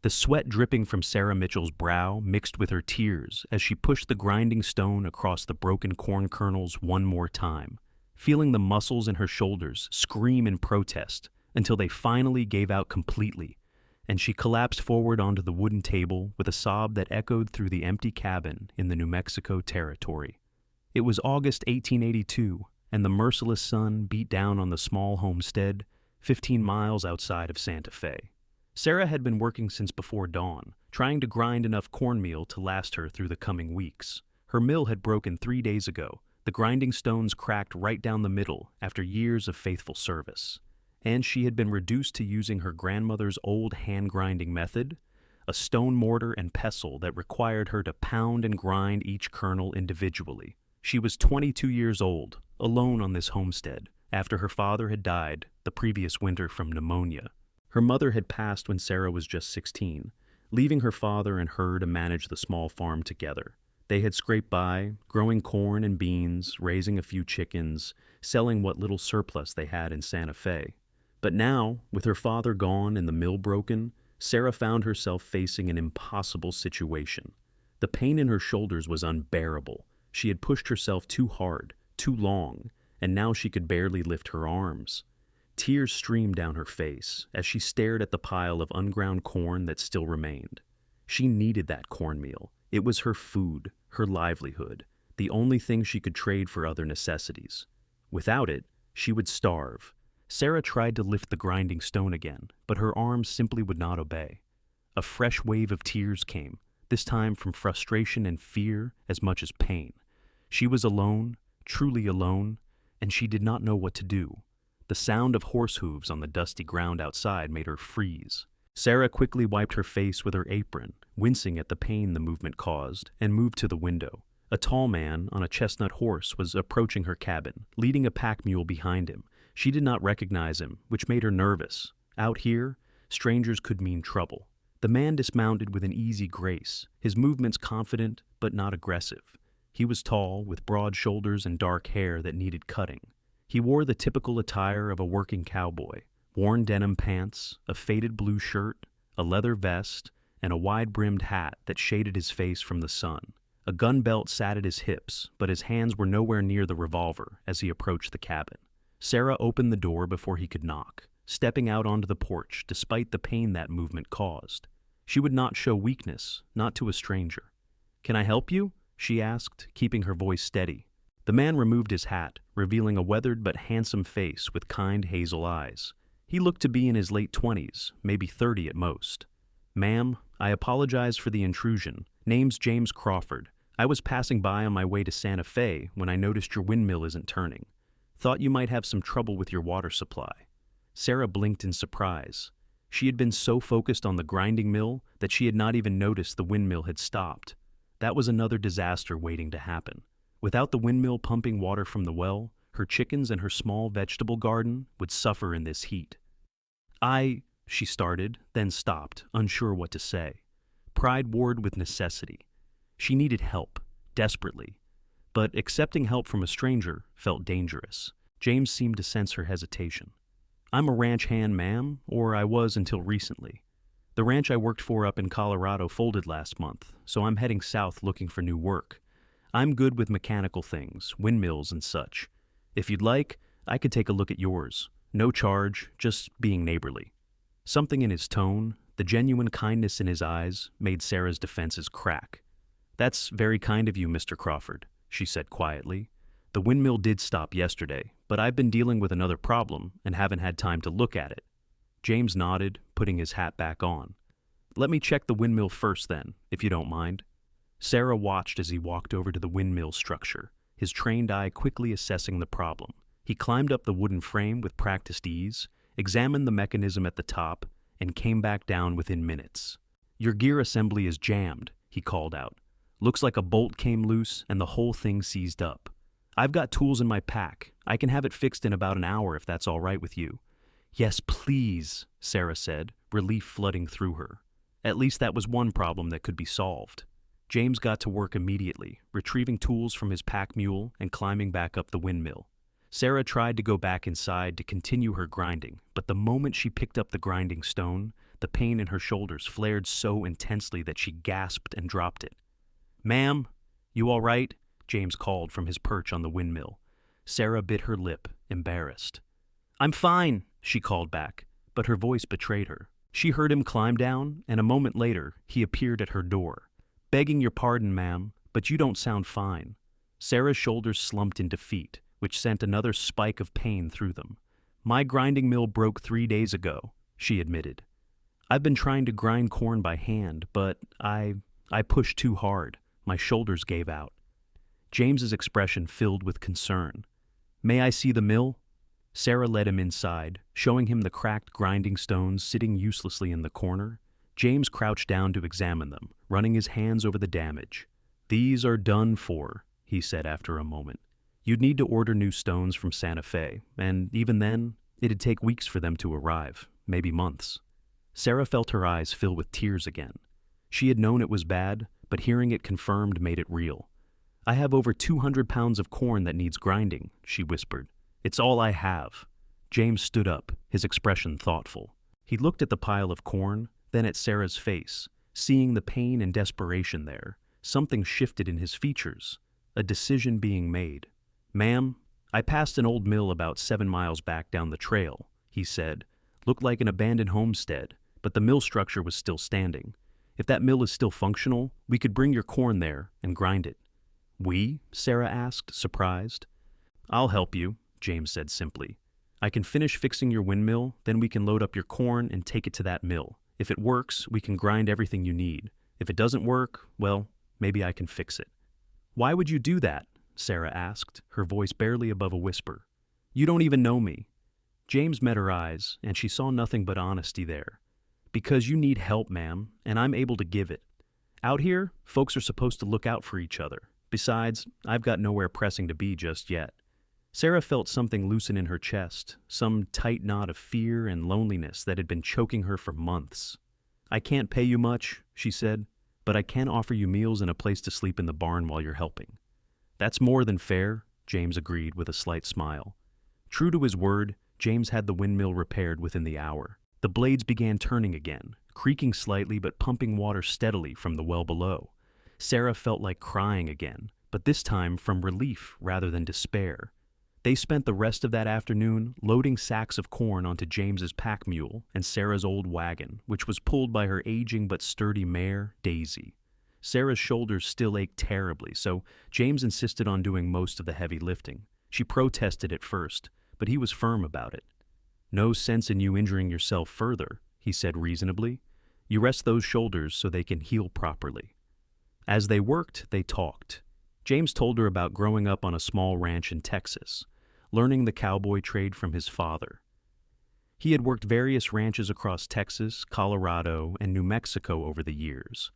The sweat dripping from Sarah Mitchell's brow mixed with her tears as she pushed the grinding stone across the broken corn kernels one more time, feeling the muscles in her shoulders scream in protest until they finally gave out completely, and she collapsed forward onto the wooden table with a sob that echoed through the empty cabin in the New Mexico territory. It was August 1882, and the merciless sun beat down on the small homestead 15 miles outside of Santa Fe. Sarah had been working since before dawn, trying to grind enough cornmeal to last her through the coming weeks. Her mill had broken 3 days ago. The grinding stones cracked right down the middle after years of faithful service. And she had been reduced to using her grandmother's old hand-grinding method, a stone mortar and pestle that required her to pound and grind each kernel individually. She was 22 years old, alone on this homestead, after her father had died the previous winter from pneumonia. Her mother had passed when Sarah was just 16, leaving her father and her to manage the small farm together. They had scraped by, growing corn and beans, raising a few chickens, selling what little surplus they had in Santa Fe. But now, with her father gone and the mill broken, Sarah found herself facing an impossible situation. The pain in her shoulders was unbearable. She had pushed herself too hard, too long, and now she could barely lift her arms. Tears streamed down her face as she stared at the pile of unground corn that still remained. She needed that cornmeal. It was her food, her livelihood, the only thing she could trade for other necessities. Without it, she would starve. Sarah tried to lift the grinding stone again, but her arms simply would not obey. A fresh wave of tears came, this time from frustration and fear as much as pain. She was alone, truly alone, and she did not know what to do. The sound of horse hooves on the dusty ground outside made her freeze. Sarah quickly wiped her face with her apron, wincing at the pain the movement caused, and moved to the window. A tall man on a chestnut horse was approaching her cabin, leading a pack mule behind him. She did not recognize him, which made her nervous. Out here, strangers could mean trouble. The man dismounted with an easy grace, his movements confident but not aggressive. He was tall, with broad shoulders and dark hair that needed cutting. He wore the typical attire of a working cowboy: worn denim pants, a faded blue shirt, a leather vest, and a wide-brimmed hat that shaded his face from the sun. A gun belt sat at his hips, but his hands were nowhere near the revolver as he approached the cabin. Sarah opened the door before he could knock, stepping out onto the porch despite the pain that movement caused. She would not show weakness, not to a stranger. "Can I help you?" she asked, keeping her voice steady. The man removed his hat, revealing a weathered but handsome face with kind hazel eyes. He looked to be in his late 20s, maybe 30 at most. "Ma'am, I apologize for the intrusion. Name's James Crawford. I was passing by on my way to Santa Fe when I noticed your windmill isn't turning. Thought you might have some trouble with your water supply." Sarah blinked in surprise. She had been so focused on the grinding mill that she had not even noticed the windmill had stopped. That was another disaster waiting to happen. Without the windmill pumping water from the well, her chickens and her small vegetable garden would suffer in this heat. She started, then stopped, unsure what to say. Pride warred with necessity. She needed help, desperately. But accepting help from a stranger felt dangerous. James seemed to sense her hesitation. "I'm a ranch hand, ma'am, or I was until recently. The ranch I worked for up in Colorado folded last month, so I'm heading south looking for new work. I'm good with mechanical things, windmills and such. If you'd like, I could take a look at yours. No charge, just being neighborly." Something in his tone, the genuine kindness in his eyes, made Sarah's defenses crack. "That's very kind of you, Mr. Crawford," she said quietly. "The windmill did stop yesterday, but I've been dealing with another problem and haven't had time to look at it." James nodded, putting his hat back on. "Let me check the windmill first then, if you don't mind." Sarah watched as he walked over to the windmill structure, his trained eye quickly assessing the problem. He climbed up the wooden frame with practiced ease, examined the mechanism at the top, and came back down within minutes. "Your gear assembly is jammed," he called out. "Looks like a bolt came loose and the whole thing seized up. I've got tools in my pack. I can have it fixed in about an hour if that's all right with you." "Yes, please," Sarah said, relief flooding through her. At least that was one problem that could be solved. James got to work immediately, retrieving tools from his pack mule and climbing back up the windmill. Sarah tried to go back inside to continue her grinding, but the moment she picked up the grinding stone, the pain in her shoulders flared so intensely that she gasped and dropped it. "Ma'am, you all right?" James called from his perch on the windmill. Sarah bit her lip, embarrassed. "I'm fine," she called back, but her voice betrayed her. She heard him climb down, and a moment later, he appeared at her door. "Begging your pardon, ma'am, but you don't sound fine." Sarah's shoulders slumped in defeat, which sent another spike of pain through them. "My grinding mill broke 3 days ago," she admitted. "I've been trying to grind corn by hand, but I pushed too hard. My shoulders gave out." James's expression filled with concern. "May I see the mill?" Sarah led him inside, showing him the cracked grinding stones sitting uselessly in the corner. James crouched down to examine them, running his hands over the damage. "These are done for," he said after a moment. "You'd need to order new stones from Santa Fe, and even then, it'd take weeks for them to arrive, maybe months." Sarah felt her eyes fill with tears again. She had known it was bad, but hearing it confirmed made it real. "I have over 200 pounds of corn that needs grinding," she whispered. "It's all I have." James stood up, his expression thoughtful. He looked at the pile of corn, then at Sarah's face. Seeing the pain and desperation there, something shifted in his features, a decision being made. "Ma'am, I passed an old mill about 7 miles back down the trail," he said. "Looked like an abandoned homestead, but the mill structure was still standing. If that mill is still functional, we could bring your corn there and grind it." "We?" Sarah asked, surprised. "I'll help you," James said simply. "I can finish fixing your windmill, then we can load up your corn and take it to that mill. If it works, we can grind everything you need. If it doesn't work, well, maybe I can fix it." "Why would you do that?" Sarah asked, her voice barely above a whisper. "You don't even know me." James met her eyes, and she saw nothing but honesty there. "Because you need help, ma'am, and I'm able to give it. Out here, folks are supposed to look out for each other. Besides, I've got nowhere pressing to be just yet." Sarah felt something loosen in her chest, some tight knot of fear and loneliness that had been choking her for months. "I can't pay you much," she said, "but I can offer you meals and a place to sleep in the barn while you're helping." "That's more than fair," James agreed with a slight smile. True to his word, James had the windmill repaired within the hour. The blades began turning again, creaking slightly but pumping water steadily from the well below. Sarah felt like crying again, but this time from relief rather than despair. They spent the rest of that afternoon loading sacks of corn onto James's pack mule and Sarah's old wagon, which was pulled by her aging but sturdy mare, Daisy. Sarah's shoulders still ached terribly, so James insisted on doing most of the heavy lifting. She protested at first, but he was firm about it. "No sense in you injuring yourself further," he said reasonably. "You rest those shoulders so they can heal properly." As they worked, they talked. James told her about growing up on a small ranch in Texas, learning the cowboy trade from his father. He had worked various ranches across Texas, Colorado, and New Mexico over the years,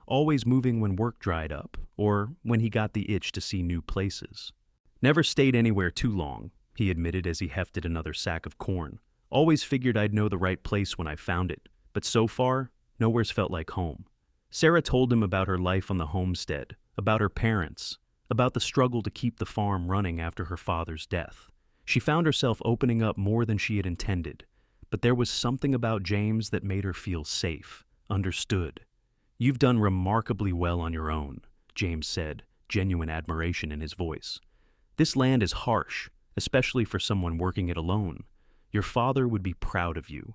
always moving when work dried up or when he got the itch to see new places. "Never stayed anywhere too long," he admitted as he hefted another sack of corn. "Always figured I'd know the right place when I found it, but so far, nowhere's felt like home." Sarah told him about her life on the homestead, about her parents, about the struggle to keep the farm running after her father's death. She found herself opening up more than she had intended, but there was something about James that made her feel safe, understood. "You've done remarkably well on your own," James said, genuine admiration in his voice. "This land is harsh, especially for someone working it alone. Your father would be proud of you."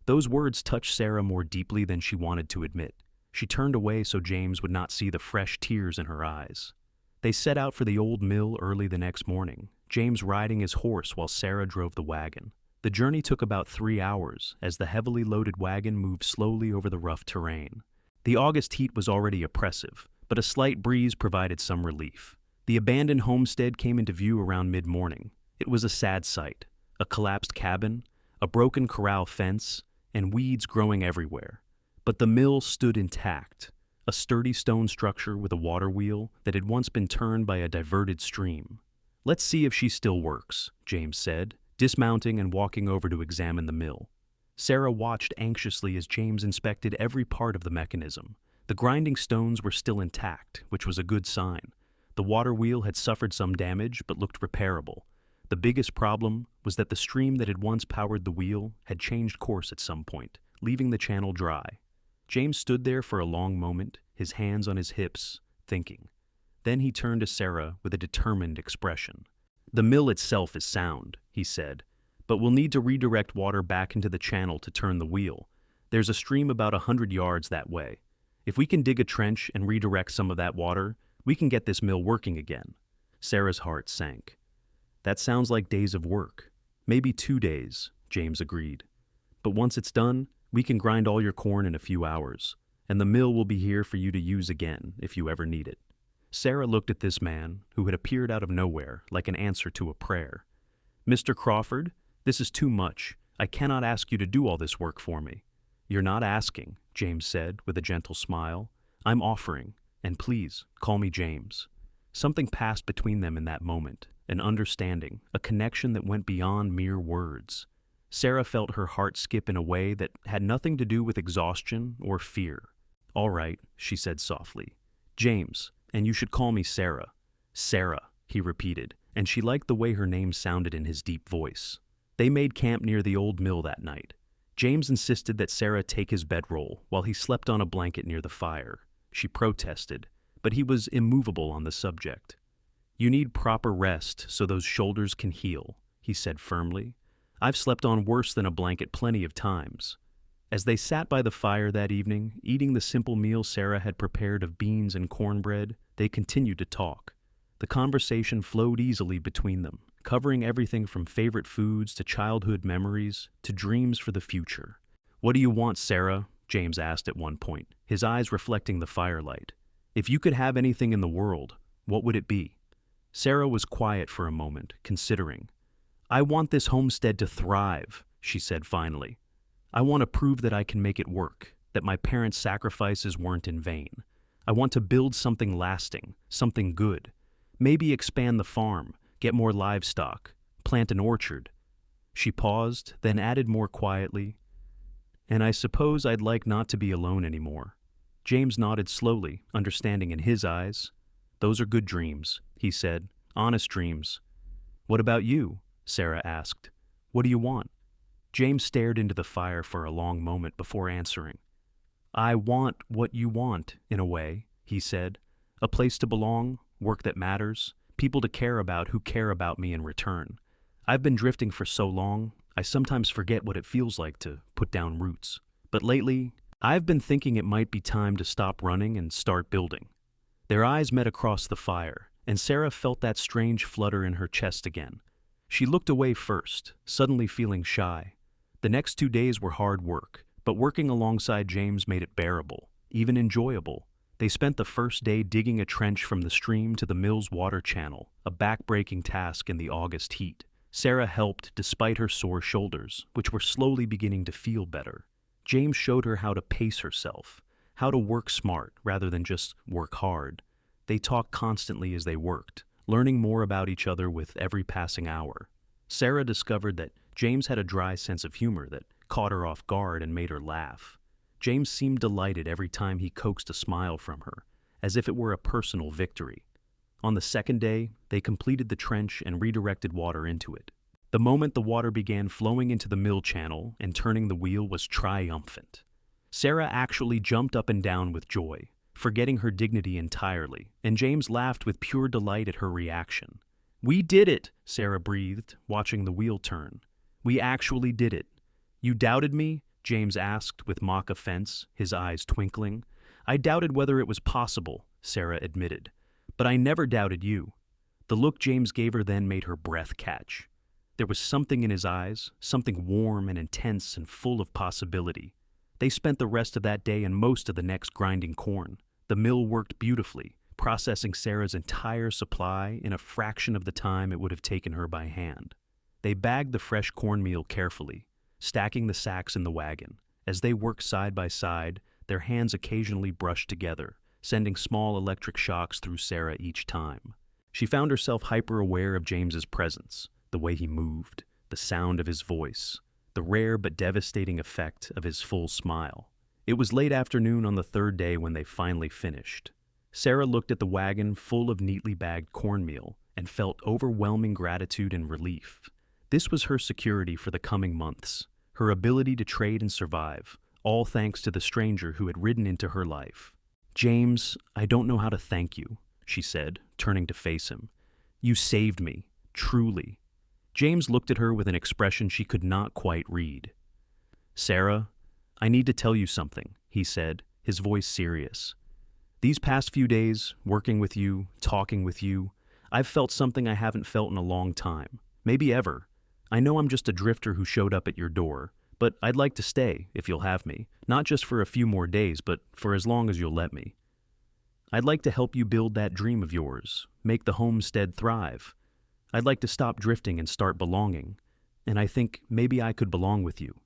Those words touched Sarah more deeply than she wanted to admit. She turned away so James would not see the fresh tears in her eyes. They set out for the old mill early the next morning, James riding his horse while Sarah drove the wagon. The journey took about 3 hours as the heavily loaded wagon moved slowly over the rough terrain. The August heat was already oppressive, but a slight breeze provided some relief. The abandoned homestead came into view around mid-morning. It was a sad sight: a collapsed cabin, a broken corral fence, and weeds growing everywhere. But the mill stood intact, a sturdy stone structure with a water wheel that had once been turned by a diverted stream. "Let's see if she still works," James said, dismounting and walking over to examine the mill. Sarah watched anxiously as James inspected every part of the mechanism. The grinding stones were still intact, which was a good sign. The water wheel had suffered some damage but looked repairable. The biggest problem was that the stream that had once powered the wheel had changed course at some point, leaving the channel dry. James stood there for a long moment, his hands on his hips, thinking. Then he turned to Sarah with a determined expression. "The mill itself is sound," he said, "but we'll need to redirect water back into the channel to turn the wheel. There's a stream about 100 yards that way. If we can dig a trench and redirect some of that water, we can get this mill working again." Sarah's heart sank. "That sounds like days of work. Maybe 2 days," James agreed. "But once it's done, we can grind all your corn in a few hours, and the mill will be here for you to use again if you ever need it." Sarah looked at this man, who had appeared out of nowhere like an answer to a prayer. "Mr. Crawford, this is too much. I cannot ask you to do all this work for me." "You're not asking," James said with a gentle smile. "I'm offering, and please, call me James." Something passed between them in that moment, an understanding, a connection that went beyond mere words. Sarah felt her heart skip in a way that had nothing to do with exhaustion or fear. "All right," she said softly. "James, and you should call me Sarah." "Sarah," he repeated, and she liked the way her name sounded in his deep voice. They made camp near the old mill that night. James insisted that Sarah take his bedroll while he slept on a blanket near the fire. She protested, but he was immovable on the subject. "You need proper rest so those shoulders can heal," he said firmly. "I've slept on worse than a blanket plenty of times." As they sat by the fire that evening, eating the simple meal Sarah had prepared of beans and cornbread, they continued to talk. The conversation flowed easily between them, covering everything from favorite foods to childhood memories to dreams for the future. "What do you want, Sarah?" James asked at one point, his eyes reflecting the firelight. "If you could have anything in the world, what would it be?" Sarah was quiet for a moment, considering. "I want this homestead to thrive," she said finally. "I want to prove that I can make it work, that my parents' sacrifices weren't in vain. I want to build something lasting, something good. Maybe expand the farm, get more livestock, plant an orchard." She paused, then added more quietly, "And I suppose I'd like not to be alone anymore." James nodded slowly, understanding in his eyes. "Those are good dreams," he said, "honest dreams." "What about you?" Sarah asked. "What do you want?" James stared into the fire for a long moment before answering. "I want what you want, in a way," he said. "A place to belong, work that matters, people to care about who care about me in return. I've been drifting for so long, I sometimes forget what it feels like to put down roots. But lately, I've been thinking it might be time to stop running and start building." Their eyes met across the fire, and Sarah felt that strange flutter in her chest again. She looked away first, suddenly feeling shy. The next 2 days were hard work, but working alongside James made it bearable, even enjoyable. They spent the first day digging a trench from the stream to the mill's water channel, a back-breaking task in the August heat. Sarah helped despite her sore shoulders, which were slowly beginning to feel better. James showed her how to pace herself, how to work smart rather than just work hard. They talked constantly as they worked, learning more about each other with every passing hour. Sarah discovered that James had a dry sense of humor that caught her off guard and made her laugh. James seemed delighted every time he coaxed a smile from her, as if it were a personal victory. On the second day, they completed the trench and redirected water into it. The moment the water began flowing into the mill channel and turning the wheel was triumphant. Sarah actually jumped up and down with joy, forgetting her dignity entirely, and James laughed with pure delight at her reaction. "We did it," Sarah breathed, watching the wheel turn. "We actually did it." "You doubted me?" James asked with mock offense, his eyes twinkling. "I doubted whether it was possible," Sarah admitted. "But I never doubted you." The look James gave her then made her breath catch. There was something in his eyes, something warm and intense and full of possibility. They spent the rest of that day and most of the next grinding corn. The mill worked beautifully, processing Sarah's entire supply in a fraction of the time it would have taken her by hand. They bagged the fresh cornmeal carefully, stacking the sacks in the wagon. As they worked side by side, their hands occasionally brushed together, sending small electric shocks through Sarah each time. She found herself hyper-aware of James's presence, the way he moved, the sound of his voice, the rare but devastating effect of his full smile. It was late afternoon on the third day when they finally finished. Sarah looked at the wagon full of neatly bagged cornmeal and felt overwhelming gratitude and relief. This was her security for the coming months, her ability to trade and survive, all thanks to the stranger who had ridden into her life. "James, I don't know how to thank you," she said, turning to face him. "You saved me, truly." James looked at her with an expression she could not quite read. "Sarah, I need to tell you something," he said, his voice serious. "These past few days, working with you, talking with you, I've felt something I haven't felt in a long time, maybe ever. I know I'm just a drifter who showed up at your door, but I'd like to stay, if you'll have me, not just for a few more days, but for as long as you'll let me. I'd like to help you build that dream of yours, make the homestead thrive. I'd like to stop drifting and start belonging, and I think maybe I could belong with you."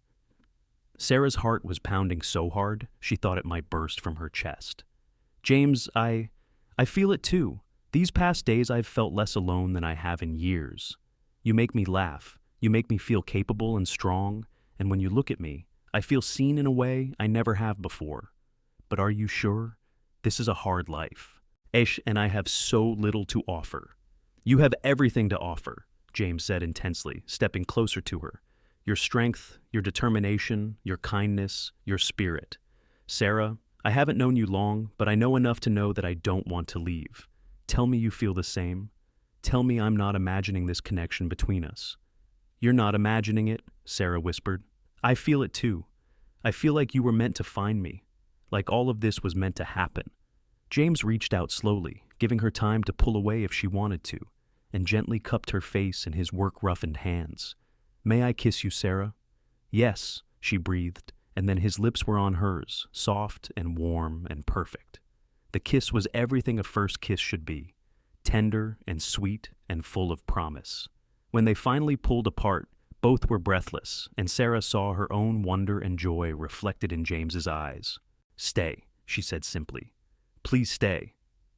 Sarah's heart was pounding so hard she thought it might burst from her chest. "James, I feel it too. These past days I've felt less alone than I have in years. You make me laugh, you make me feel capable and strong, and when you look at me, I feel seen in a way I never have before. But are you sure? This is a hard life. And I have so little to offer." "You have everything to offer," James said intensely, stepping closer to her. "Your strength, your determination, your kindness, your spirit. Sarah, I haven't known you long, but I know enough to know that I don't want to leave. Tell me you feel the same. Tell me I'm not imagining this connection between us." "You're not imagining it," Sarah whispered. "I feel it too. I feel like you were meant to find me, like all of this was meant to happen." James reached out slowly, giving her time to pull away if she wanted to, and gently cupped her face in his work-roughened hands. "May I kiss you, Sarah?" "Yes," she breathed, and then his lips were on hers, soft and warm and perfect. The kiss was everything a first kiss should be, tender and sweet and full of promise. When they finally pulled apart, both were breathless, and Sarah saw her own wonder and joy reflected in James's eyes. "Stay," she said simply. "Please stay."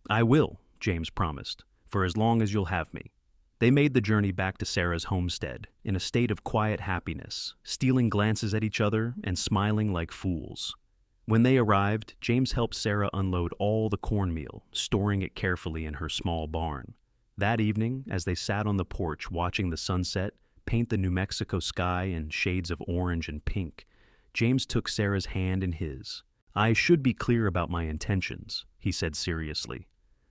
"I will," James promised, "for as long as you'll have me." They made the journey back to Sarah's homestead in a state of quiet happiness, stealing glances at each other and smiling like fools. When they arrived, James helped Sarah unload all the cornmeal, storing it carefully in her small barn. That evening, as they sat on the porch watching the sunset paint the New Mexico sky in shades of orange and pink, James took Sarah's hand in his. "I should be clear about my intentions," he said seriously.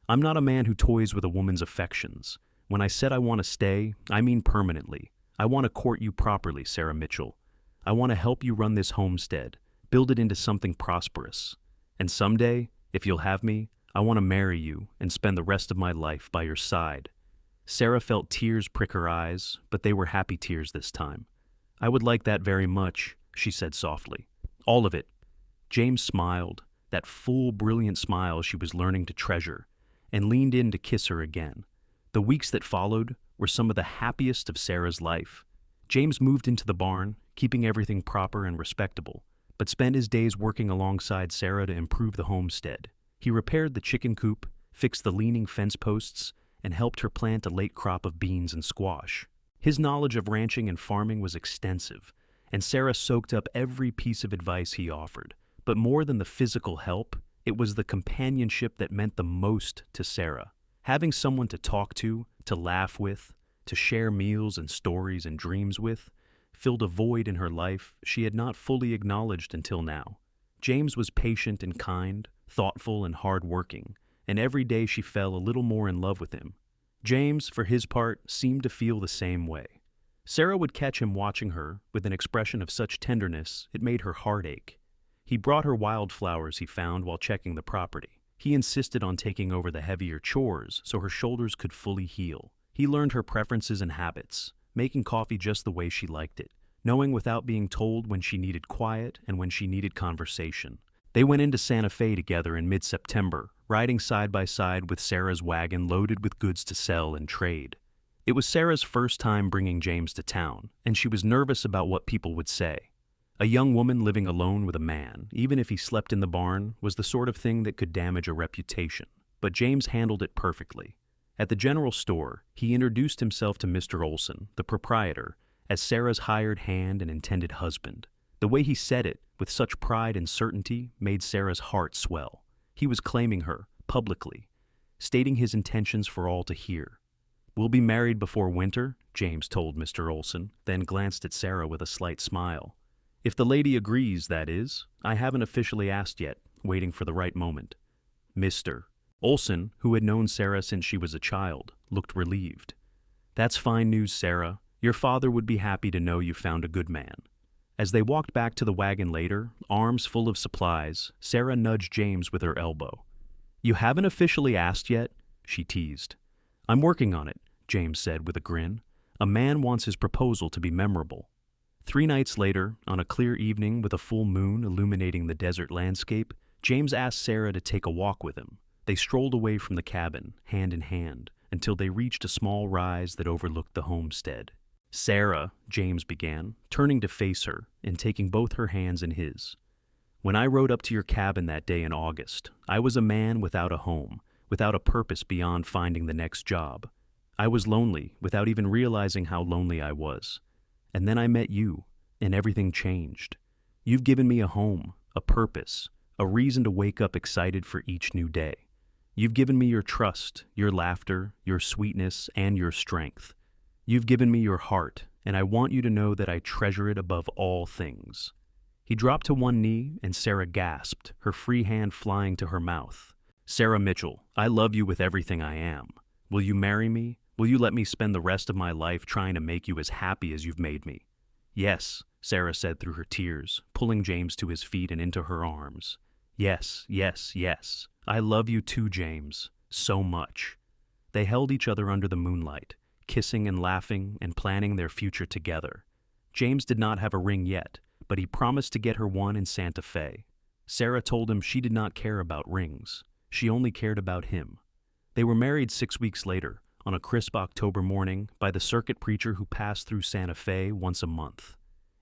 "I'm not a man who toys with a woman's affections. When I said I want to stay, I mean permanently. I want to court you properly, Sarah Mitchell. I want to help you run this homestead, build it into something prosperous. And someday, if you'll have me, I want to marry you and spend the rest of my life by your side." Sarah felt tears prick her eyes, but they were happy tears this time. "I would like that very much," she said softly. "All of it." James smiled, that full, brilliant smile she was learning to treasure, and leaned in to kiss her again. The weeks that followed were some of the happiest of Sarah's life. James moved into the barn, keeping everything proper and respectable, but spent his days working alongside Sarah to improve the homestead. He repaired the chicken coop, fixed the leaning fence posts, and helped her plant a late crop of beans and squash. His knowledge of ranching and farming was extensive, and Sarah soaked up every piece of advice he offered. But more than the physical help, it was the companionship that meant the most to Sarah. Having someone to talk to laugh with, to share meals and stories and dreams with, filled a void in her life she had not fully acknowledged until now. James was patient and kind, thoughtful and hard-working, and every day she fell a little more in love with him. James, for his part, seemed to feel the same way. Sarah would catch him watching her with an expression of such tenderness it made her heart ache. He brought her wildflowers he found while checking the property. He insisted on taking over the heavier chores so her shoulders could fully heal. He learned her preferences and habits, making coffee just the way she liked it, knowing without being told when she needed quiet and when she needed conversation. They went into Santa Fe together in mid-September, riding side by side with Sarah's wagon loaded with goods to sell and trade. It was Sarah's first time bringing James to town, and she was nervous about what people would say. A young woman living alone with a man, even if he slept in the barn, was the sort of thing that could damage a reputation. But James handled it perfectly. At the general store, he introduced himself to Mr. Olson, the proprietor, as Sarah's hired hand and intended husband. The way he said it, with such pride and certainty, made Sarah's heart swell. He was claiming her, publicly, stating his intentions for all to hear. "We'll be married before winter," James told Mr. Olson, then glanced at Sarah with a slight smile. If the lady agrees, that is. I haven't officially asked yet, waiting for the right moment. Mr. Olson, who had known Sarah since she was a child, looked relieved. That's fine news, Sarah. Your father would be happy to know you found a good man. As they walked back to the wagon later, arms full of supplies, Sarah nudged James with her elbow. You haven't officially asked yet? She teased. I'm working on it, James said with a grin. A man wants his proposal to be memorable. 3 nights later, on a clear evening with a full moon illuminating the desert landscape, James asked Sarah to take a walk with him. They strolled away from the cabin, hand in hand, until they reached a small rise that overlooked the homestead. Sarah, James began, turning to face her and taking both her hands in his. When I rode up to your cabin that day in August, I was a man without a home, without a purpose beyond finding the next job. I was lonely without even realizing how lonely I was. And then I met you, and everything changed. You've given me a home, a purpose, a reason to wake up excited for each new day. You've given me your trust, your laughter, your sweetness, and your strength. You've given me your heart, and I want you to know that I treasure it above all things. He dropped to one knee, and Sarah gasped, her free hand flying to her mouth. Sarah Mitchell, I love you with everything I am. Will you marry me? Will you let me spend the rest of my life trying to make you as happy as you've made me? Yes, Sarah said through her tears, pulling James to his feet and into her arms. Yes, yes, yes. I love you too, James. So much. They held each other under the moonlight, kissing and laughing and planning their future together. James did not have a ring yet, but he promised to get her one in Santa Fe. Sarah told him she did not care about rings. She only cared about him. They were married 6 weeks later, on a crisp October morning, by the circuit preacher who passed through Santa Fe once a month.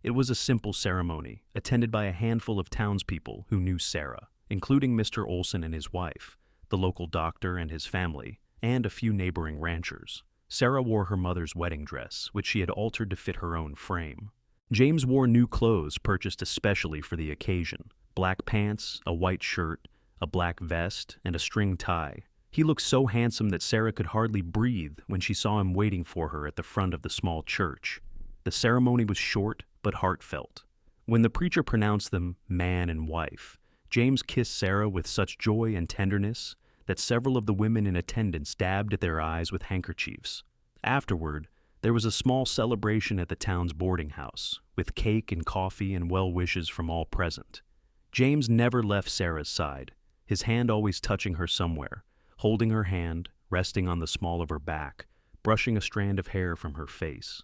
It was a simple ceremony, attended by a handful of townspeople who knew Sarah, including Mr. Olson and his wife, the local doctor and his family, and a few neighboring ranchers. Sarah wore her mother's wedding dress, which she had altered to fit her own frame. James wore new clothes purchased especially for the occasion: black pants, a white shirt, a black vest, and a string tie. He looked so handsome that Sarah could hardly breathe when she saw him waiting for her at the front of the small church. The ceremony was short but heartfelt. When the preacher pronounced them man and wife, James kissed Sarah with such joy and tenderness that several of the women in attendance dabbed at their eyes with handkerchiefs. Afterward, there was a small celebration at the town's boarding house, with cake and coffee and well wishes from all present. James never left Sarah's side, his hand always touching her somewhere, holding her hand, resting on the small of her back, brushing a strand of hair from her face.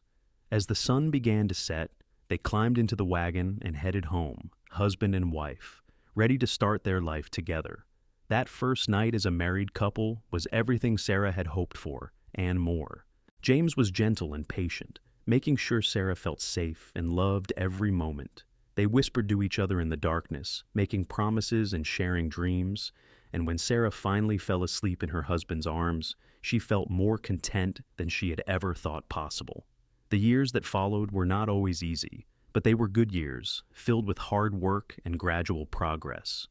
As the sun began to set, they climbed into the wagon and headed home, husband and wife, ready to start their life together. That first night as a married couple was everything Sarah had hoped for, and more. James was gentle and patient, making sure Sarah felt safe and loved every moment. They whispered to each other in the darkness, making promises and sharing dreams, and when Sarah finally fell asleep in her husband's arms, she felt more content than she had ever thought possible. The years that followed were not always easy, but they were good years, filled with hard work and gradual progress.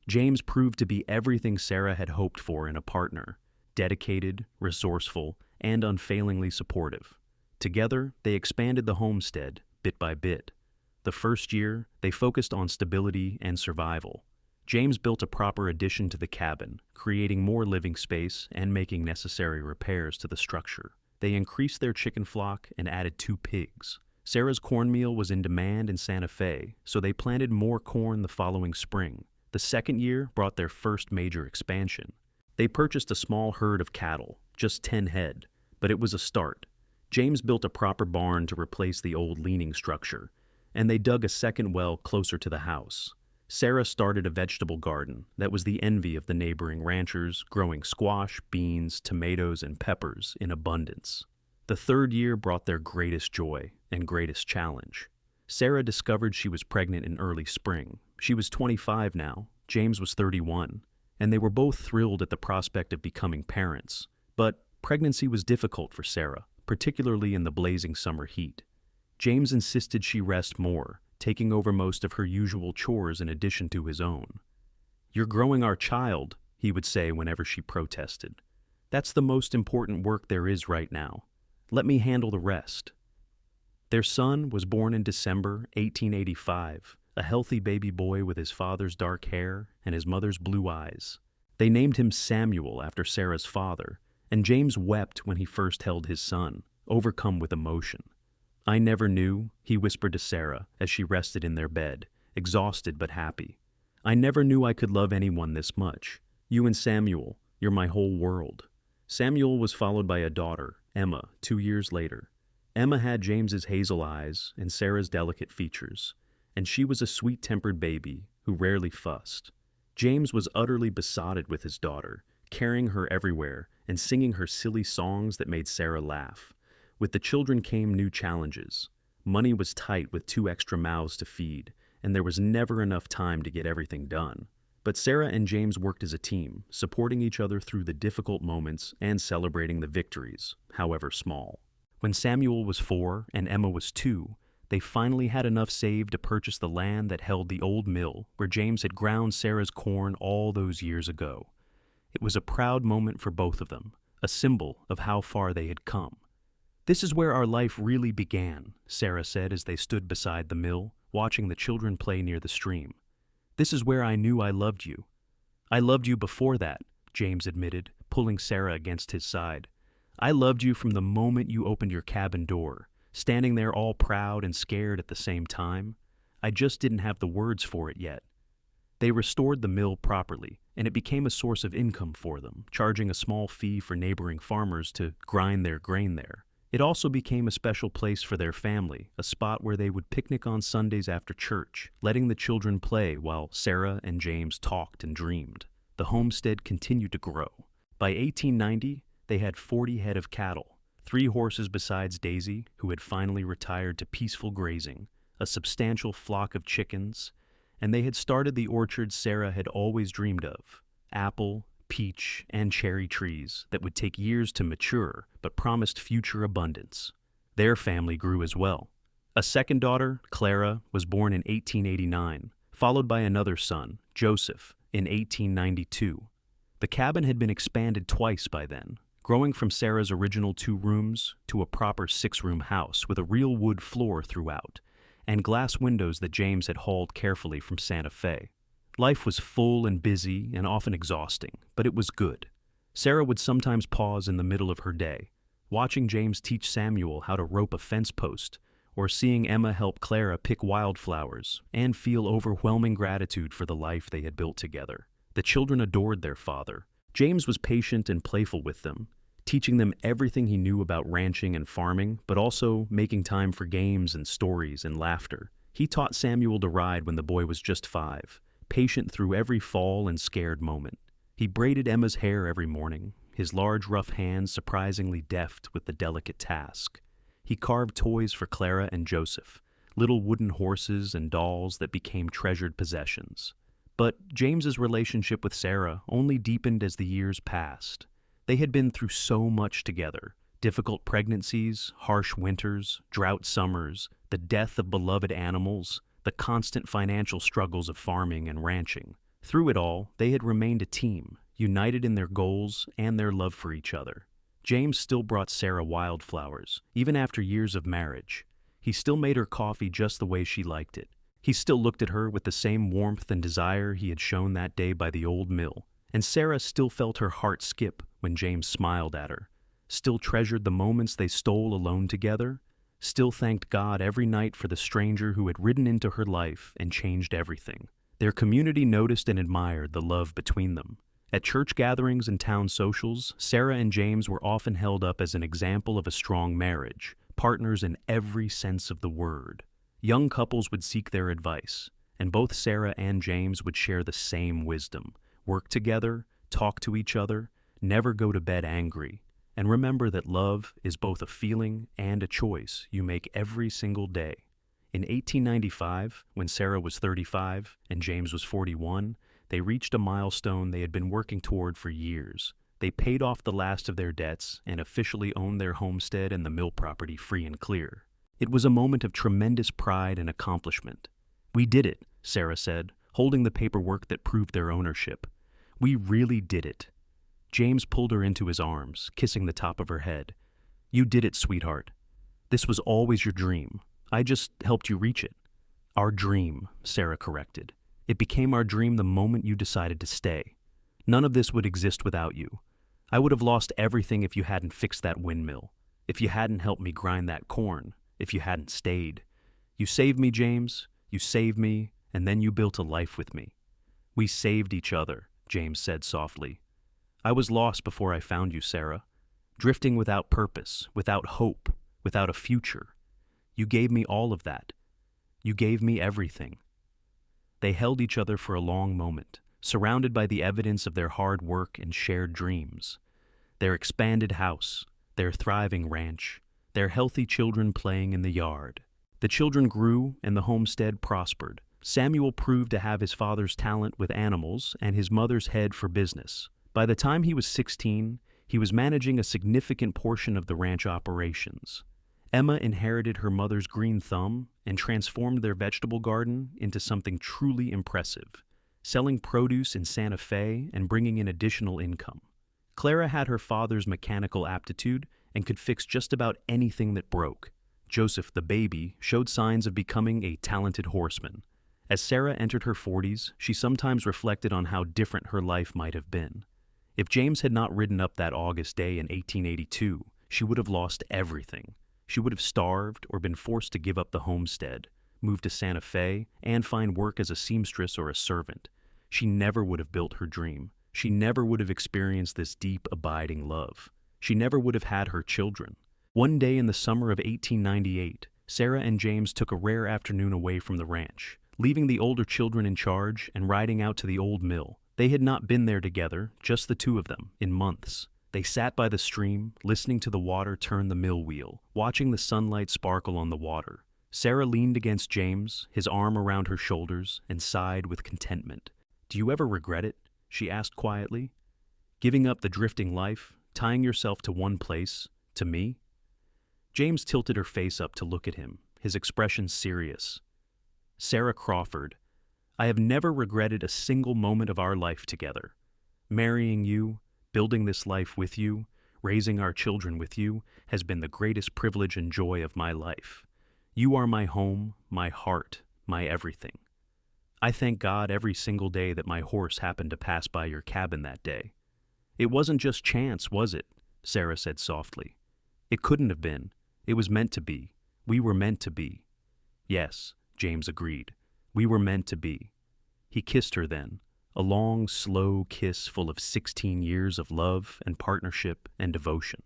James proved to be everything Sarah had hoped for in a partner: dedicated, resourceful, and unfailingly supportive. Together, they expanded the homestead, bit by bit. The first year, they focused on stability and survival. James built a proper addition to the cabin, creating more living space and making necessary repairs to the structure. They increased their chicken flock and added 2 pigs. Sarah's cornmeal was in demand in Santa Fe, so they planted more corn the following spring. The second year brought their first major expansion. They purchased a small herd of cattle, just 10 head, but it was a start. James built a proper barn to replace the old leaning structure, and they dug a second well closer to the house. Sarah started a vegetable garden that was the envy of the neighboring ranchers, growing squash, beans, tomatoes, and peppers in abundance. The third year brought their greatest joy and greatest challenge. Sarah discovered she was pregnant in early spring. She was 25 now, James was 31, and they were both thrilled at the prospect of becoming parents. But pregnancy was difficult for Sarah, particularly in the blazing summer heat. James insisted she rest more, taking over most of her usual chores in addition to his own. "You're growing our child," he would say whenever she protested. "That's the most important work there is right now. Let me handle the rest." Their son was born in December 1885, a healthy baby boy with his father's dark hair and his mother's blue eyes. They named him Samuel after Sarah's father, and James wept when he first held his son, overcome with emotion. "I never knew," he whispered to Sarah as she rested in their bed, exhausted but happy. "I never knew I could love anyone this much. You and Samuel, you're my whole world." Samuel was followed by a daughter, Emma, 2 years later. Emma had James's hazel eyes and Sarah's delicate features, and she was a sweet-tempered baby who rarely fussed. James was utterly besotted with his daughter, carrying her everywhere and singing her silly songs that made Sarah laugh. With the children came new challenges. Money was tight with 2 extra mouths to feed, and there was never enough time to get everything done. But Sarah and James worked as a team, supporting each other through the difficult moments and celebrating the victories, however small. When Samuel was 4 and Emma was 2, they finally had enough saved to purchase the land that held the old mill where James had ground Sarah's corn all those years ago. It was a proud moment for both of them, a symbol of how far they had come. "This is where our life really began," Sarah said as they stood beside the mill, watching the children play near the stream. "This is where I knew I loved you." "I loved you before that," James admitted, pulling Sarah against his side. "I loved you from the moment you opened your cabin door, standing there all proud and scared at the same time. I just didn't have the words for it yet." They restored the mill properly, and it became a source of income for them, charging a small fee for neighboring farmers to grind their grain there. It also became a special place for their family, a spot where they would picnic on Sundays after church, letting the children play while Sarah and James talked and dreamed. The homestead continued to grow. By 1890, they had 40 head of cattle, 3 horses besides Daisy, who had finally retired to peaceful grazing, a substantial flock of chickens, and they had started the orchard Sarah had always dreamed of: apple, peach, and cherry trees that would take years to mature but promised future abundance. Their family grew as well. A second daughter, Clara, was born in 1889, followed by another son, Joseph, in 1892. The cabin had been expanded twice by then, growing from Sarah's original 2 rooms to a proper 6-room house with a real wood floor throughout, and glass windows that James had hauled carefully from Santa Fe. Life was full and busy and often exhausting, but it was good. Sarah would sometimes pause in the middle of her day, watching James teach Samuel how to rope a fence post, or seeing Emma help Clara pick wildflowers, and feel overwhelming gratitude for the life they had built together. The children adored their father. James was patient and playful with them, teaching them everything he knew about ranching and farming, but also making time for games and stories and laughter. He taught Samuel to ride when the boy was just 5, patient through every fall and scared moment. He braided Emma's hair every morning, his large rough hands surprisingly deft with the delicate task. He carved toys for Clara and Joseph, little wooden horses and dolls that became treasured possessions. But James's relationship with Sarah only deepened as the years passed. They had been through so much together: difficult pregnancies, harsh winters, drought summers, the death of beloved animals, the constant financial struggles of farming and ranching. Through it all, they had remained a team, united in their goals and their love for each other. James still brought Sarah wildflowers, even after years of marriage. He still made her coffee just the way she liked it. He still looked at her with the same warmth and desire he had shown that day by the old mill. And Sarah still felt her heart skip when James smiled at her, still treasured the moments they stole alone together, still thanked God every night for the stranger who had ridden into her life and changed everything. Their community noticed and admired the love between them. At church gatherings and town socials, Sarah and James were often held up as an example of a strong marriage, partners in every sense of the word. Young couples would seek their advice, and both Sarah and James would share the same wisdom: work together, talk to each other, never go to bed angry, and remember that love is both a feeling and a choice you make every single day. In 1895, when Sarah was 35 and James was 41, they reached a milestone they had been working toward for years. They paid off the last of their debts and officially owned their homestead and the mill property free and clear. It was a moment of tremendous pride and accomplishment. "We did it," Sarah said, holding the paperwork that proved their ownership. "We really did it." James pulled her into his arms, kissing the top of her head. "You did it, sweetheart." This was always your dream. I just helped you reach it. Our dream, Sarah corrected. It became our dream the moment you decided to stay. None of this would exist without you. I would have lost everything if you hadn't fixed that windmill, if you hadn't helped me grind that corn, if you hadn't stayed. You saved me, James. You saved me, and then you built a life with me. We saved each other, James said softly. I was lost before I found you, Sarah. Drifting without purpose, without hope, without a future. You gave me all of that. You gave me everything. They held each other for a long moment, surrounded by the evidence of their hard work and shared dreams. Their expanded house, their thriving ranch, their healthy children playing in the yard. The children grew and the homestead prospered. Samuel proved to have his father's talent with animals and his mother's head for business. By the time he was 16, he was managing a significant portion of the ranch operations. Emma inherited her mother's green thumb and transformed their vegetable garden into something truly impressive, selling produce in Santa Fe and bringing in additional income. Clara had her father's mechanical aptitude and could fix just about anything that broke. Joseph, the baby, showed signs of becoming a talented horseman. As Sarah entered her 40s, she sometimes reflected on how different her life might have been. If James had not ridden up that August day in 1882, she would have lost everything. She would have starved or been forced to give up the homestead, move to Santa Fe, and find work as a seamstress or a servant. She never would have built her dream. She never would have experienced this deep, abiding love. She never would have had her children. One day in the summer of 1898, Sarah and James took a rare afternoon away from the ranch, leaving the older children in charge and riding out to the old mill. They had not been there together, just the two of them, in months. They sat by the stream, listening to the water turn the mill wheel, watching the sunlight sparkle on the water. Sarah leaned against James, his arm around her shoulders, and sighed with contentment. "Do you ever regret it?" she asked quietly. "Giving up the drifting life, tying yourself to one place, to me?" James tilted her face up to look at him, his expression serious. "Sarah Crawford, I have never regretted a single moment of our life together. Marrying you, building this life with you, raising our children with you, has been the greatest privilege and joy of my life. You are my home, my heart, my everything. I thank God every single day that my horse happened to pass by your cabin that day." "It wasn't just chance, was it?" Sarah said softly. "It couldn't have been. It was meant to be. We were meant to be." "Yes," James agreed. "We were meant to be." He kissed her then, a long, slow kiss full of 16 years of love and partnership and devotion.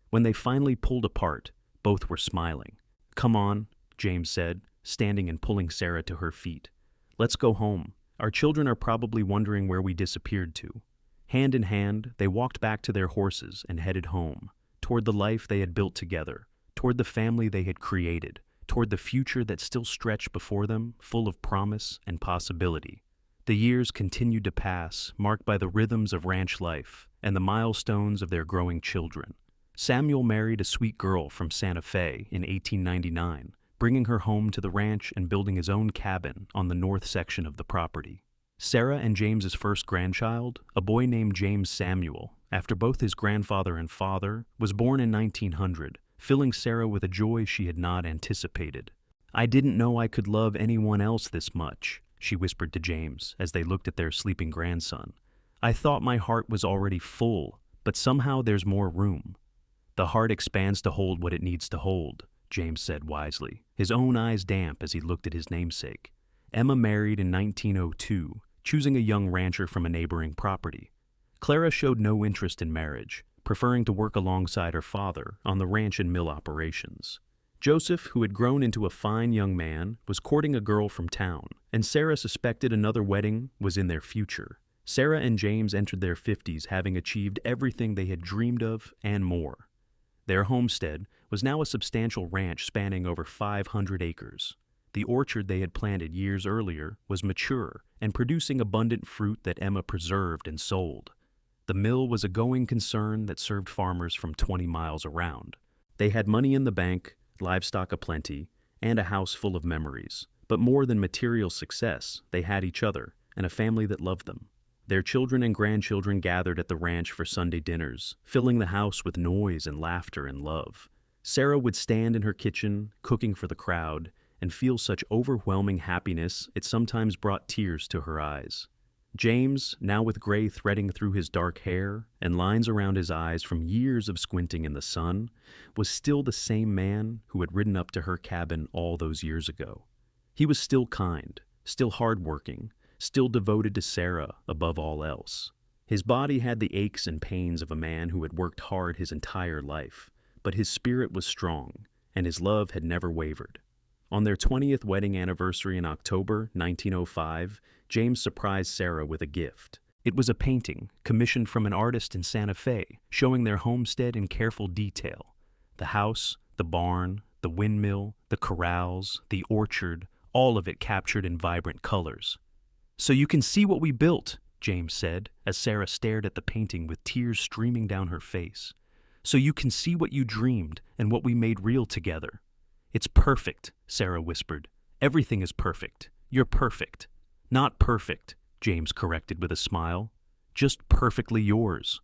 When they finally pulled apart, both were smiling. "Come on," James said, standing and pulling Sarah to her feet. "Let's go home. Our children are probably wondering where we disappeared to." Hand in hand, they walked back to their horses and headed home, toward the life they had built together, toward the family they had created, toward the future that still stretched before them, full of promise and possibility. The years continued to pass, marked by the rhythms of ranch life and the milestones of their growing children. Samuel married a sweet girl from Santa Fe in 1899, bringing her home to the ranch and building his own cabin on the north section of the property. Sarah and James's first grandchild, a boy named James Samuel, after both his grandfather and father, was born in 1900, filling Sarah with a joy she had not anticipated. "I didn't know I could love anyone else this much," she whispered to James as they looked at their sleeping grandson. "I thought my heart was already full, but somehow there's more room." "The heart expands to hold what it needs to hold," James said wisely, his own eyes damp as he looked at his namesake. Emma married in 1902, choosing a young rancher from a neighboring property. Clara showed no interest in marriage, preferring to work alongside her father on the ranch and mill operations. Joseph, who had grown into a fine young man, was courting a girl from town, and Sarah suspected another wedding was in their future. Sarah and James entered their 50s having achieved everything they had dreamed of and more. Their homestead was now a substantial ranch spanning over 500 acres. The orchard they had planted years earlier was mature and producing abundant fruit that Emma preserved and sold. The mill was a going concern that served farmers from 20 miles around. They had money in the bank, livestock aplenty, and a house full of memories. But more than material success, they had each other and a family that loved them. Their children and grandchildren gathered at the ranch for Sunday dinners, filling the house with noise and laughter and love. Sarah would stand in her kitchen, cooking for the crowd, and feel such overwhelming happiness it sometimes brought tears to her eyes. James, now with gray threading through his dark hair and lines around his eyes from years of squinting in the sun, was still the same man who had ridden up to her cabin all those years ago. He was still kind, still hardworking, still devoted to Sarah above all else. His body had the aches and pains of a man who had worked hard his entire life, but his spirit was strong, and his love had never wavered. On their 20th wedding anniversary in October 1905, James surprised Sarah with a gift. It was a painting commissioned from an artist in Santa Fe, showing their homestead in careful detail. The house, the barn, the windmill, the corrals, the orchard, all of it captured in vibrant colors. "So you can see what we built," James said, as Sarah stared at the painting with tears streaming down her face. "So you can see what you dreamed and what we made real together." "It's perfect," Sarah whispered. "Everything is perfect. You're perfect." "Not perfect," James corrected with a smile. "Just perfectly yours."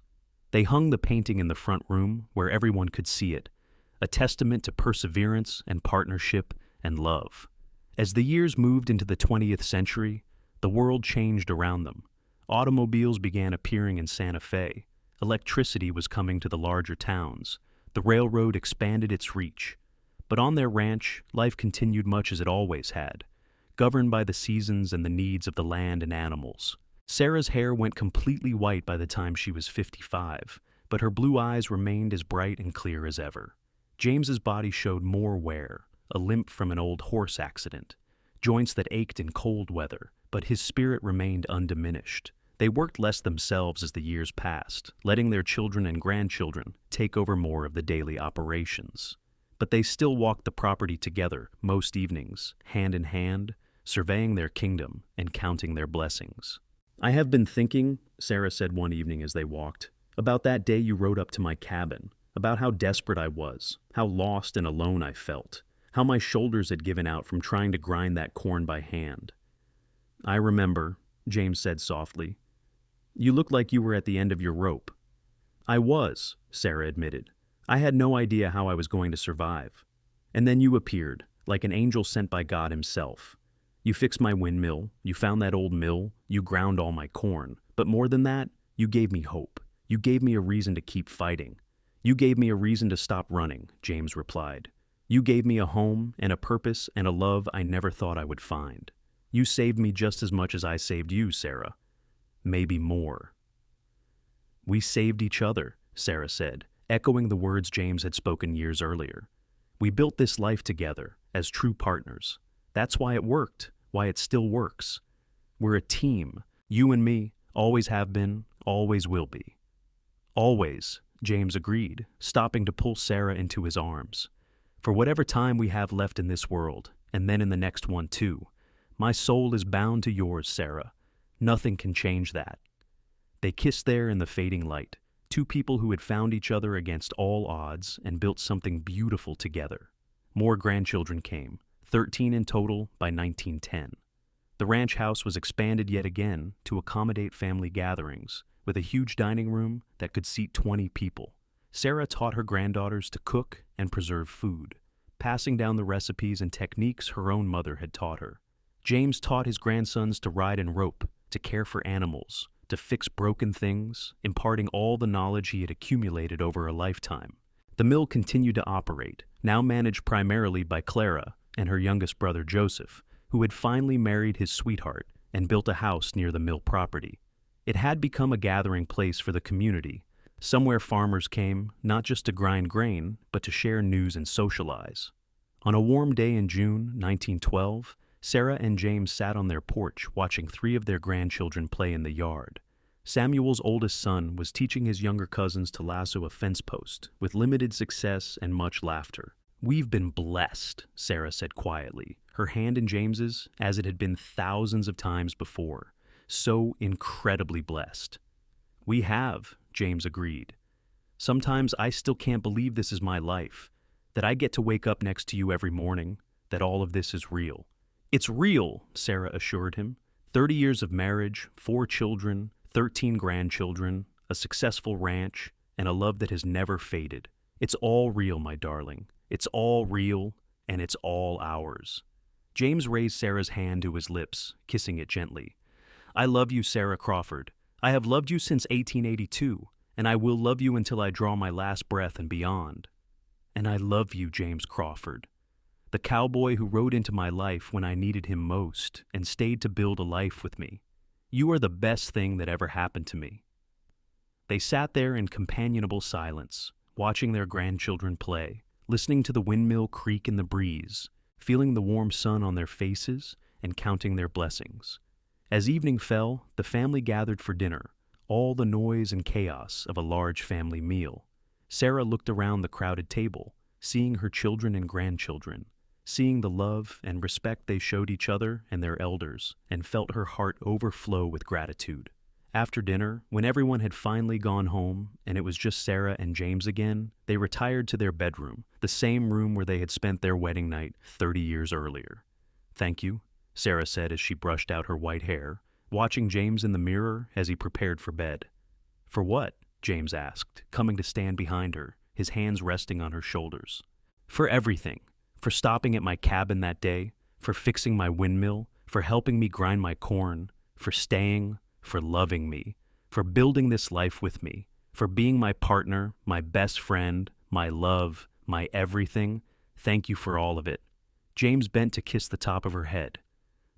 They hung the painting in the front room where everyone could see it, a testament to perseverance and partnership and love. As the years moved into the 20th century, the world changed around them. Automobiles began appearing in Santa Fe. Electricity was coming to the larger towns. The railroad expanded its reach. But on their ranch, life continued much as it always had, governed by the seasons and the needs of the land and animals. Sarah's hair went completely white by the time she was 55, but her blue eyes remained as bright and clear as ever. James's body showed more wear, a limp from an old horse accident, joints that ached in cold weather, but his spirit remained undiminished. They worked less themselves as the years passed, letting their children and grandchildren take over more of the daily operations. But they still walked the property together most evenings, hand in hand, surveying their kingdom and counting their blessings. "I have been thinking," Sarah said one evening as they walked, "about that day you rode up to my cabin, about how desperate I was, how lost and alone I felt, how my shoulders had given out from trying to grind that corn by hand." "I remember," James said softly. "You looked like you were at the end of your rope." "I was," Sarah admitted. "I had no idea how I was going to survive. And then you appeared, like an angel sent by God himself. You fixed my windmill, you found that old mill, you ground all my corn. But more than that, you gave me hope. You gave me a reason to keep fighting. You gave me a reason to stop running," James replied. "You gave me a home and a purpose and a love I never thought I would find. You saved me just as much as I saved you, Sarah. Maybe more." "We saved each other," Sarah said, echoing the words James had spoken years earlier. "We built this life together, as true partners. That's why it worked, why it still works. We're a team, you and me, always have been, always will be." "Always," James agreed, stopping to pull Sarah into his arms. "For whatever time we have left in this world, and then in the next one too, my soul is bound to yours, Sarah. Nothing can change that." They kissed there in the fading light, two people who had found each other against all odds and built something beautiful together. More grandchildren came, 13 in total by 1910. The ranch house was expanded yet again to accommodate family gatherings, with a huge dining room that could seat 20 people. Sarah taught her granddaughters to cook and preserve food, passing down the recipes and techniques her own mother had taught her. James taught his grandsons to ride and rope, to care for animals, to fix broken things, imparting all the knowledge he had accumulated over a lifetime. The mill continued to operate, now managed primarily by Clara and her youngest brother Joseph, who had finally married his sweetheart and built a house near the mill property. It had become a gathering place for the community, somewhere farmers came not just to grind grain, but to share news and socialize. On a warm day in June 1912, Sarah and James sat on their porch watching 3 of their grandchildren play in the yard. Samuel's oldest son was teaching his younger cousins to lasso a fence post, with limited success and much laughter. "We've been blessed," Sarah said quietly, her hand in James's as it had been thousands of times before. "So incredibly blessed." "We have," James agreed. "Sometimes I still can't believe this is my life, that I get to wake up next to you every morning, that all of this is real." "It's real," Sarah assured him. 30 years of marriage, 4 children, 13 grandchildren, a successful ranch, and a love that has never faded. It's all real, my darling. It's all real, and it's all ours. James raised Sarah's hand to his lips, kissing it gently. I love you, Sarah Crawford. I have loved you since 1882, and I will love you until I draw my last breath and beyond. And I love you, James Crawford, the cowboy who rode into my life when I needed him most and stayed to build a life with me. You are the best thing that ever happened to me. They sat there in companionable silence, watching their grandchildren play, listening to the windmill creak in the breeze, feeling the warm sun on their faces, and counting their blessings. As evening fell, the family gathered for dinner, all the noise and chaos of a large family meal. Sarah looked around the crowded table, seeing her children and grandchildren, seeing the love and respect they showed each other and their elders, and felt her heart overflow with gratitude. After dinner, when everyone had finally gone home and it was just Sarah and James again, they retired to their bedroom, the same room where they had spent their wedding night 30 years earlier. Thank you, Sarah said as she brushed out her white hair, watching James in the mirror as he prepared for bed. For what? James asked, coming to stand behind her, his hands resting on her shoulders. For everything. For stopping at my cabin that day, for fixing my windmill, for helping me grind my corn, for staying, for loving me, for building this life with me, for being my partner, my best friend, my love, my everything. Thank you for all of it. James bent to kiss the top of her head.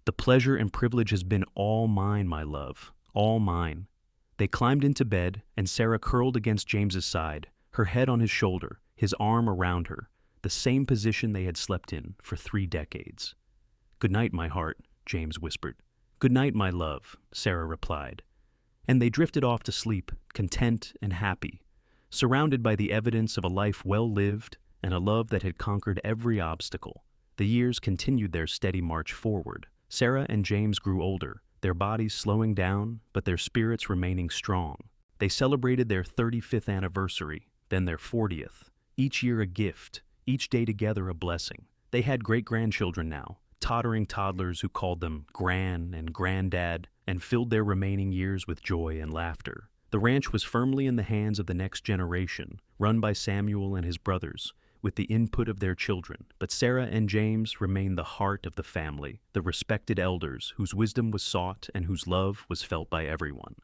The pleasure and privilege has been all mine, my love, all mine. They climbed into bed, and Sarah curled against James's side, her head on his shoulder, his arm around her, the same position they had slept in for 3 decades. Good night, my heart, James whispered. Good night, my love, Sarah replied. And they drifted off to sleep, content and happy, surrounded by the evidence of a life well lived and a love that had conquered every obstacle. The years continued their steady march forward. Sarah and James grew older, their bodies slowing down, but their spirits remaining strong. They celebrated their 35th anniversary, then their 40th, each year a gift, each day together a blessing. They had great-grandchildren now, tottering toddlers who called them Gran and Granddad, and filled their remaining years with joy and laughter. The ranch was firmly in the hands of the next generation, run by Samuel and his brothers, with the input of their children, but Sarah and James remained the heart of the family, the respected elders whose wisdom was sought and whose love was felt by everyone.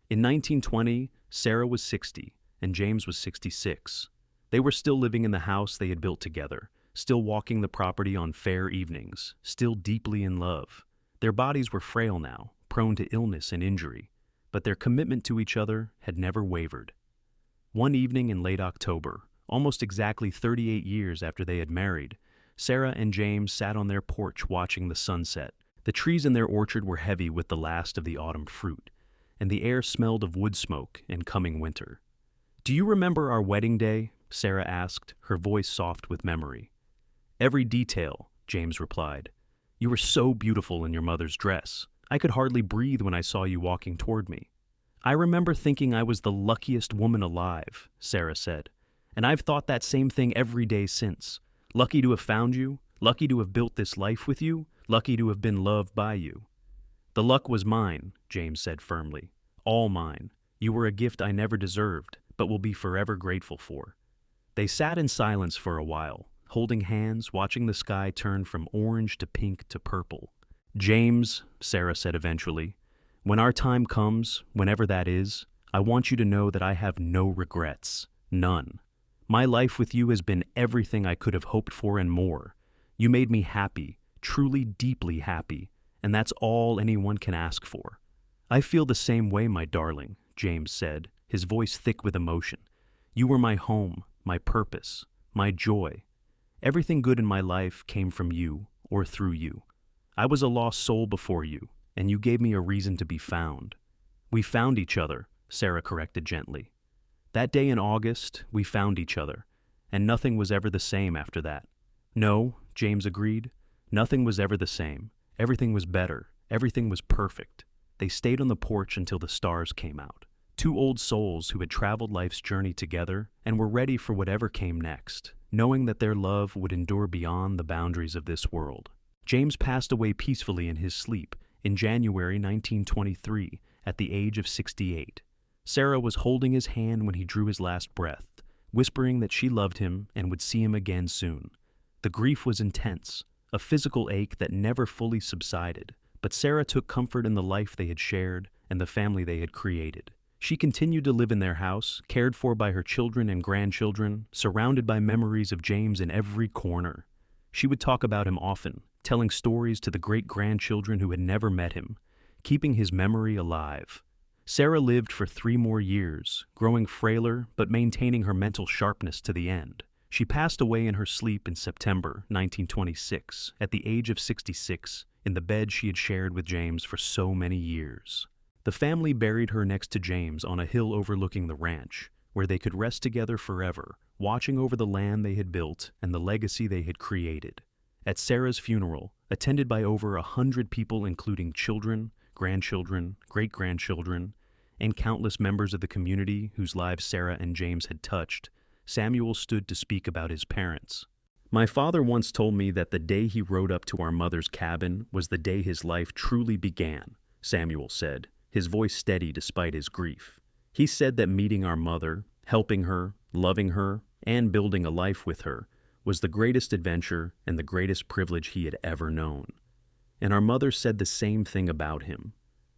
In 1920, Sarah was 60 and James was 66. They were still living in the house they had built together, still walking the property on fair evenings, still deeply in love. Their bodies were frail now, prone to illness and injury, but their commitment to each other had never wavered. One evening in late October, almost exactly 38 years after they had married, Sarah and James sat on their porch watching the sunset. The trees in their orchard were heavy with the last of the autumn fruit, and the air smelled of wood smoke and coming winter. Do you remember our wedding day? Sarah asked, her voice soft with memory. Every detail, James replied. You were so beautiful in your mother's dress. I could hardly breathe when I saw you walking toward me. I remember thinking I was the luckiest woman alive, Sarah said. And I've thought that same thing every day since. Lucky to have found you, lucky to have built this life with you, lucky to have been loved by you. The luck was mine, James said firmly. All mine. You were a gift I never deserved, but will be forever grateful for. They sat in silence for a while, holding hands, watching the sky turn from orange to pink to purple. James, Sarah said eventually, when our time comes, whenever that is, I want you to know that I have no regrets. None. My life with you has been everything I could have hoped for and more. You made me happy, truly deeply happy, and that's all anyone can ask for. I feel the same way, my darling, James said, his voice thick with emotion. You were my home, my purpose, my joy. Everything good in my life came from you or through you. I was a lost soul before you, and you gave me a reason to be found. We found each other, Sarah corrected gently. That day in August, we found each other, and nothing was ever the same after that. No, James agreed. Nothing was ever the same. Everything was better. Everything was perfect. They stayed on the porch until the stars came out. 2 old souls who had traveled life's journey together and were ready for whatever came next, knowing that their love would endure beyond the boundaries of this world. James passed away peacefully in his sleep in January 1923 at the age of 68. Sarah was holding his hand when he drew his last breath, whispering that she loved him and would see him again soon. The grief was intense, a physical ache that never fully subsided, but Sarah took comfort in the life they had shared and the family they had created. She continued to live in their house, cared for by her children and grandchildren, surrounded by memories of James in every corner. She would talk about him often, telling stories to the great-grandchildren who had never met him, keeping his memory alive. Sarah lived for 3 more years, growing frailer but maintaining her mental sharpness to the end. She passed away in her sleep in September 1926, at the age of 66, in the bed she had shared with James for so many years. The family buried her next to James on a hill overlooking the ranch, where they could rest together forever, watching over the land they had built and the legacy they had created. At Sarah's funeral, attended by over 100 people including children, grandchildren, great-grandchildren, and countless members of the community whose lives Sarah and James had touched, Samuel stood to speak about his parents. "My father once told me that the day he rode up to our mother's cabin was the day his life truly began," Samuel said, his voice steady despite his grief. "He said that meeting our mother, helping her, loving her, and building a life with her was the greatest adventure and the greatest privilege he had ever known. And our mother said the same thing about him.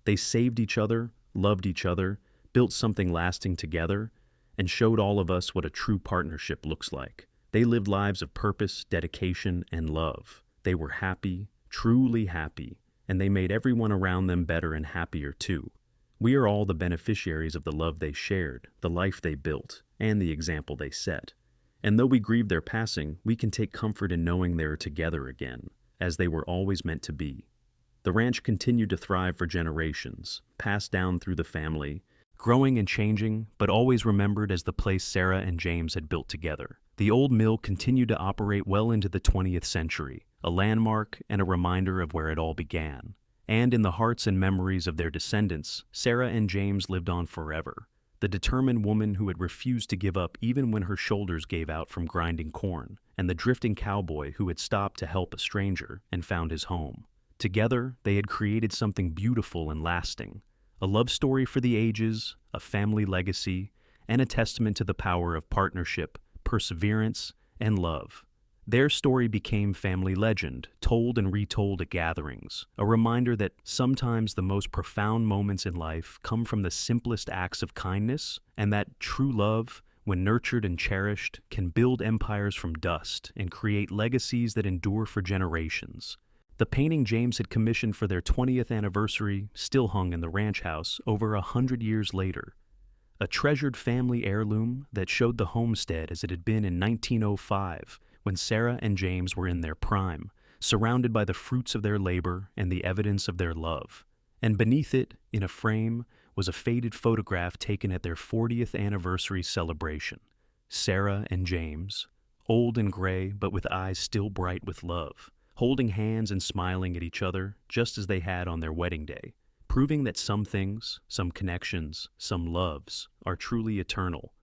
They saved each other, loved each other, built something lasting together, and showed all of us what a true partnership looks like. They lived lives of purpose, dedication, and love. They were happy, truly happy, and they made everyone around them better and happier too. We are all the beneficiaries of the love they shared, the life they built, and the example they set. And though we grieve their passing, we can take comfort in knowing they are together again, as they were always meant to be." The ranch continued to thrive for generations, passed down through the family, growing and changing, but always remembered as the place Sarah and James had built together. The old mill continued to operate well into the 20th century, a landmark and a reminder of where it all began. And in the hearts and memories of their descendants, Sarah and James lived on forever, the determined woman who had refused to give up even when her shoulders gave out from grinding corn, and the drifting cowboy who had stopped to help a stranger and found his home. Together, they had created something beautiful and lasting, a love story for the ages, a family legacy, and a testament to the power of partnership, perseverance, and love. Their story became family legend, told and retold at gatherings, a reminder that sometimes the most profound moments in life come from the simplest acts of kindness, and that true love, when nurtured and cherished, can build empires from dust and create legacies that endure for generations. The painting James had commissioned for their 20th anniversary still hung in the ranch house over 100 years later, a treasured family heirloom that showed the homestead as it had been in 1905, when Sarah and James were in their prime, surrounded by the fruits of their labor and the evidence of their love. And beneath it, in a frame, was a faded photograph taken at their 40th anniversary celebration. Sarah and James, old and gray but with eyes still bright with love, holding hands and smiling at each other just as they had on their wedding day, proving that some things, some connections, some loves are truly eternal